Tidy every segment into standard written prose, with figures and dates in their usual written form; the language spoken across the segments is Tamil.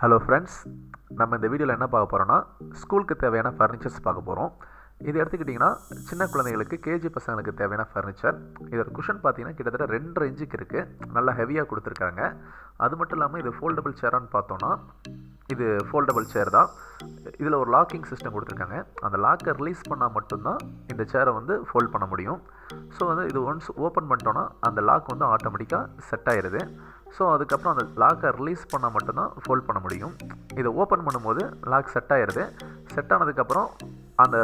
ஹலோ ஃப்ரெண்ட்ஸ், நம்ம இந்த வீடியோவில் என்ன பார்க்க போகிறோன்னா ஸ்கூலுக்கு தேவையான ஃபர்னிச்சர்ஸ் பார்க்க போகிறோம். இது எடுத்துக்கிட்டிங்கன்னா சின்ன குழந்தைங்களுக்கு கேஜி பசங்களுக்கு தேவையான ஃபர்னிச்சர். இதோட குஷன் பார்த்தீங்கன்னா கிட்டத்தட்ட 2.5 இன்ச்சுக்கு இருக்குது. நல்லா ஹெவியாக கொடுத்துருக்காங்க. அது மட்டும் இல்லாமல் இது ஃபோல்டபுள் சேரான்னு பார்த்தோன்னா இது ஃபோல்டபுள் சேர் தான். இதில் ஒரு லாக்கிங் சிஸ்டம் கொடுத்துருக்காங்க. அந்த லாக்கை ரிலீஸ் பண்ணால் மட்டும்தான் இந்த சேரை வந்து ஃபோல்ட் பண்ண முடியும். ஸோ வந்து இது ஒன்ஸ் ஓப்பன் பண்ணிட்டோன்னா அந்த லாக் வந்து ஆட்டோமேட்டிக்காக செட் ஆயிடுது. ஸோ அதுக்கப்புறம் அந்த லாக்கை ரிலீஸ் பண்ணால் மட்டும்தான் ஃபோல்ட் பண்ண முடியும். இதை ஓப்பன் பண்ணும்போது லாக் செட் ஆயிடுது. செட் ஆனதுக்கப்புறம் அந்த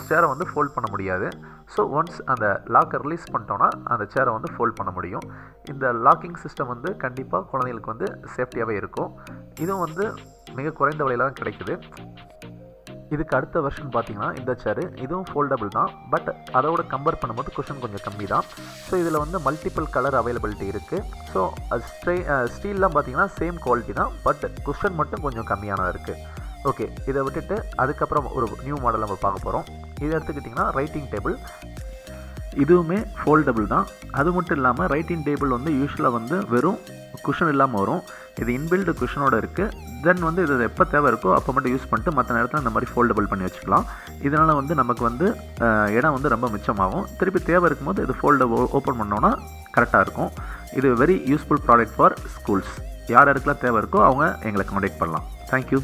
சேரை வந்து ஃபோல்ட் பண்ண முடியாது. ஸோ ஒன்ஸ் அந்த லாக்கை ரிலீஸ் பண்ணிட்டோன்னா அந்த சேரை வந்து ஃபோல்ட் பண்ண முடியும். இந்த லாக்கிங் சிஸ்டம் வந்து கண்டிப்பாக குழந்தைங்களுக்கு வந்து சேஃப்டியாகவே இருக்கும். இதுவும் வந்து மிக குறைந்த விலையில் தான் கிடைக்குது. இதுக்கு அடுத்த வெர்ஷன் பார்த்தீங்கன்னா இந்த சேரு இதுவும் ஃபோல்டபுள் தான். பட் அதோட கம்பேர் பண்ணும்போது குஷன் கொஞ்சம் கம்மி தான். ஸோ இதில் வந்து மல்டிபிள் கலர் அவைலபிலிட்டி இருக்குது. ஸோ ஸ்டீல்லாம் பார்த்தீங்கன்னா சேம் குவாலிட்டி தான். பட் குஷன் மட்டும் கொஞ்சம் கம்மியானதாக இருக்குது. ஓகே, இதை விட்டுட்டு அதுக்கப்புறம் ஒரு நியூ மாடல் நம்ம பார்க்க போகிறோம். இதை எடுத்துக்கிட்டிங்கன்னா ரைட்டிங் டேபிள். இதுவுமே ஃபோல்டபுள் தான். அது மட்டும் இல்லாமல் ரைட்டிங் டேபிள் வந்து யூஸ்வலாக வந்து வெறும் குஷன் இல்லாமல் வரும். இது இன்பில்டு குஷனோட இருக்குது. தென் வந்து இது எப்போ தேவை இருக்கோ அப்போ மட்டும் யூஸ் பண்ணிட்டு மற்ற நேரத்தில் இந்த மாதிரி ஃபோல்டபுள் பண்ணி வச்சுக்கலாம். இதனால் வந்து நமக்கு வந்து இடம் வந்து ரொம்ப மிச்சமாகும். திருப்பி தேவை இருக்கும்போது இது ஓப்பன் பண்ணோன்னா கரெக்டாக இருக்கும். இது very useful product for schools. யார் யாருக்கெல்லாம் தேவை இருக்கோ அவங்க எங்களை காண்டாக்ட் பண்ணலாம். தேங்க்யூ.